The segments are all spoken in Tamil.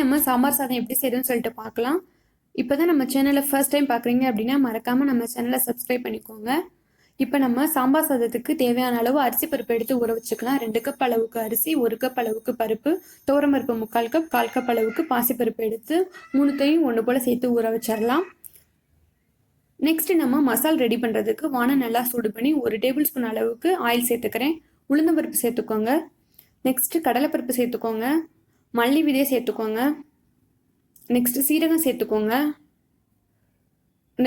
நம்ம சாம்பார் சாதம் எப்படி செய்யறதுன்னு சொல்லிட்டு பார்க்கலாம். இப்போதான் நம்ம சேனலை ஃபர்ஸ்ட் டைம் பார்க்குறீங்க அப்படின்னா மறக்காம நம்ம சேனலை சப்ஸ்கிரைப் பண்ணிக்கோங்க. இப்போ நம்ம சாம்பார் சாதத்துக்கு தேவையான அளவு அரிசி பருப்பு எடுத்து ஊற வச்சுக்கலாம். 2 கப் அளவுக்கு அரிசி, 1 கப் அளவுக்கு பருப்பு, துவரம்பருப்பு 3/4 கப், 1/4 கப் அளவுக்கு பாசிப்பருப்பு எடுத்து 3த்தையும் ஒன்று போல் சேர்த்து ஊற வச்சிடலாம். நெக்ஸ்ட் நம்ம மசால் ரெடி பண்ணுறதுக்கு வானம் நல்லா சூடு பண்ணி 1 டேபிள் ஸ்பூன் அளவுக்கு ஆயில் சேர்த்துக்கிறேன். உளுந்தம்பருப்பு சேர்த்துக்கோங்க. நெக்ஸ்ட் கடலைப்பருப்பு சேர்த்துக்கோங்க. மல்லி விதையை சேர்த்துக்கோங்க. நெக்ஸ்ட் சீரகம் சேர்த்துக்கோங்க.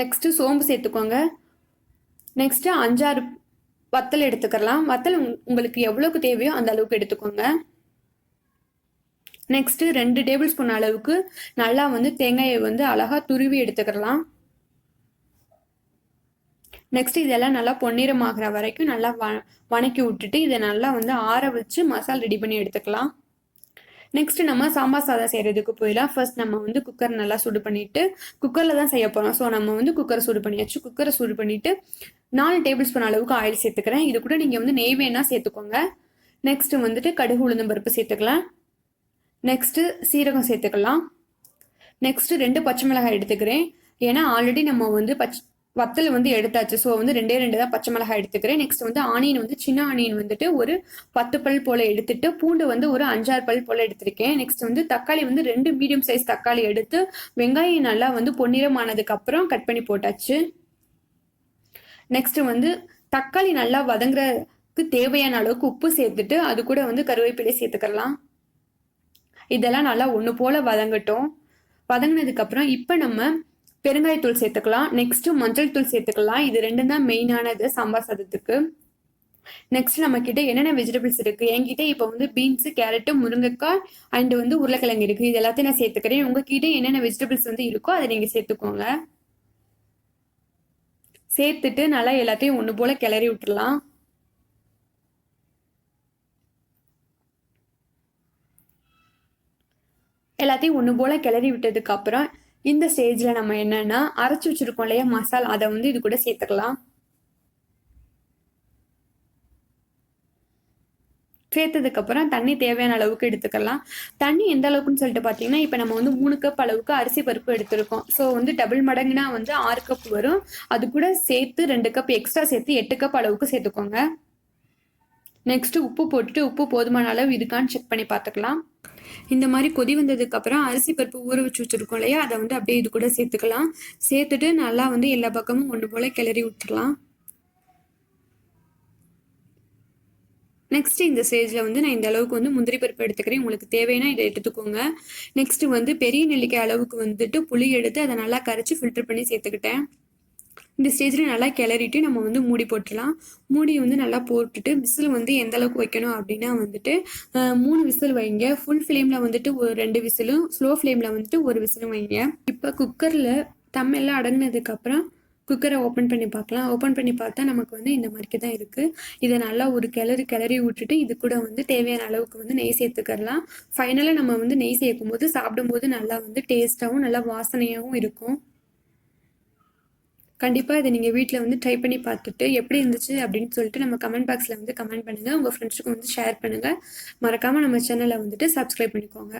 நெக்ஸ்ட் சோம்பு சேர்த்துக்கோங்க. நெக்ஸ்ட் 5-6 வத்தல் எடுத்துக்கலாம். வத்தல் உங்களுக்கு எவ்வளவுக்கு தேவையோ அந்த அளவுக்கு எடுத்துக்கோங்க. நெக்ஸ்ட் 2 டேபிள் ஸ்பூன் அளவுக்கு நல்லா தேங்காயை அழகா துருவி எடுத்துக்கலாம். நெக்ஸ்ட் இதெல்லாம் நல்லா பொன்னிறமாகிற வரைக்கும் நல்லா வணக்கி விட்டுட்டு இதை நல்லா ஆற வச்சு மசாலா ரெடி பண்ணி எடுத்துக்கலாம். நெக்ஸ்ட் நம்ம சாம்பார் சாதம் செய்யறதுக்கு போயிடலாம். ஃபர்ஸ்ட் நம்ம குக்கர் நல்லா சூடு பண்ணிட்டு, குக்கர்ல தான் செய்ய போறோம். ஸோ நம்ம குக்கரை சூடு பண்ணியாச்சு. குக்கரை சூடு பண்ணிட்டு 4 டேபிள் ஸ்பூன் அளவுக்கு ஆயில் சேர்த்துக்கிறேன். இது கூட நீங்க நெய் வேணா சேர்த்துக்கோங்க. நெக்ஸ்ட் கடுகு உளுந்தம் பருப்பு சேர்த்துக்கலாம். நெக்ஸ்ட் சீரகம் சேர்த்துக்கலாம். நெக்ஸ்ட் 2 பச்சை மிளகாய் எடுத்துக்கிறேன். ஏன்னா ஆல்ரெடி நம்ம வத்தல் எடுத்தாச்சு. ஸோ 2 தான் பச்சை மிளகாய் எடுத்துக்கிறேன். நெக்ஸ்ட் ஆனியன் சின்ன ஆனியன் ஒரு 10 பல் போல எடுத்துட்டு, பூண்டு ஒரு 5-6 பல் போல எடுத்திருக்கேன். நெக்ஸ்ட் தக்காளி 2 மீடியம் சைஸ் தக்காளி எடுத்து வெங்காயம் நல்லா பொன்னிறமானதுக்கு அப்புறம் கட் பண்ணி போட்டாச்சு. நெக்ஸ்ட் தக்காளி நல்லா வதங்குறதுக்கு தேவையான அளவுக்கு உப்பு சேர்த்துட்டு அது கூட கருவேப்பிலை சேர்த்துக்கலாம். இதெல்லாம் நல்லா ஒன்று போல வதங்கட்டும். வதங்கினதுக்கு அப்புறம் இப்போ நம்ம பெருங்காயத்தூள் சேர்த்துக்கலாம். நெக்ஸ்ட் மஞ்சள் தூள் சேர்த்துக்கலாம். இது 2 தான் மெயினானது சாம்பார் சாதத்துக்கு. நெக்ஸ்ட் நம்ம கிட்ட என்னென்ன வெஜிடபிள்ஸ் இருக்கு, என்கிட்ட இப்போ பீன்ஸ், கேரட், முருங்கைக்காய் அண்ட் உருளைக்கிழங்கு இருக்கு. இது எல்லாத்தையும் நான் சேர்த்துக்கிறேன். உங்ககிட்ட என்னென்ன வெஜிடபிள்ஸ் இருக்கோ அதை நீங்க சேர்த்துக்கோங்க. சேர்த்துட்டு நல்லா எல்லாத்தையும் ஒன்று போல கிளறி விட்டுடலாம். எல்லாத்தையும் ஒன்று போல கிளறி விட்டதுக்கு அப்புறம் இந்த ஸ்டேஜ்ல நம்ம என்னன்னா அரைச்சு வச்சிருக்கோம் இல்லையா மசாலா, அதை இது கூட சேர்த்துக்கலாம். சேர்த்ததுக்கு அப்புறம் தண்ணி தேவையான அளவுக்கு எடுத்துக்கலாம். தண்ணி எந்த அளவுக்குன்னு சொல்லிட்டு பார்த்தீங்கன்னா, இப்போ நம்ம 3 கப் அளவுக்கு அரிசி பருப்பு எடுத்திருக்கோம். ஸோ டபுள் மடங்குனா 6 கப் வரும். அது கூட சேர்த்து 2 கப் எக்ஸ்ட்ரா சேர்த்து 8 கப் அளவுக்கு சேர்த்துக்கோங்க. நெக்ஸ்ட் உப்பு போட்டுட்டு உப்பு போதுமான அளவு இருக்கான்னு செக் பண்ணி பார்த்துக்கலாம். இந்த மாதிரி கொதி வந்ததுக்கு அப்புறம் அரிசி பருப்பு ஊற வச்சு வச்சிருக்கோம் இல்லையா, அதை அப்படியே இது கூட சேர்த்துக்கலாம். சேர்த்துட்டு நல்லா எல்லா பக்கமும் ஒன்று போல கிளறி விட்டுடலாம். நெக்ஸ்ட் இந்த ஸ்டேஜ்ல நான் இந்த அளவுக்கு முந்திரி பருப்பு எடுத்துக்கிறேன். உங்களுக்கு தேவைன்னா இதை எடுத்துக்கோங்க. நெக்ஸ்ட் பெரிய நெல்லிக்காய் அளவுக்கு புளி எடுத்து அதை நல்லா கரைச்சி ஃபில்டர் பண்ணி சேர்த்துக்கிட்டேன். இந்த ஸ்டேஜில் நல்லா கிளறிட்டு நம்ம மூடி போட்டுடலாம். மூடி நல்லா போட்டுட்டு விசில் எந்த அளவுக்கு வைக்கணும் அப்படின்னா 3 விசில் வைங்க. ஃபுல் ஃப்ளேமில் ஒரு 2 விசிலும், ஸ்லோ ஃப்ளேமில் 1 விசிலும் வைங்க. இப்போ குக்கரில் தம் எல்லாம் அடங்கினதுக்கு அப்புறம் குக்கரை ஓப்பன் பண்ணி பார்க்கலாம். ஓப்பன் பண்ணி பார்த்தா நமக்கு இந்த மாதிரி தான் இருக்குது. இதை நல்லா ஒரு கிளறி விட்டுட்டு இது கூட தேவையான அளவுக்கு நெய் சேர்த்துக்கலாம். ஃபைனலாக நம்ம நெய் சேர்க்கும் போது சாப்பிடும்போது நல்லா டேஸ்ட்டாகவும் நல்லா வாசனையாகவும் இருக்கும். கண்டிப்பாக இதை நீங்கள் வீட்டில் ட்ரை பண்ணி பார்த்துட்டு எப்படி இருந்துச்சு அப்படின்னு சொல்லிட்டு நம்ம கமெண்ட் பாக்ஸில் கமெண்ட் பண்ணுங்கள். உங்கள் ஃப்ரெண்ட்ஸுக்கு ஷேர் பண்ணுங்கள். மறக்காமல் நம்ம சேனலை சப்ஸ்கிரைப் பண்ணிக்கோங்க.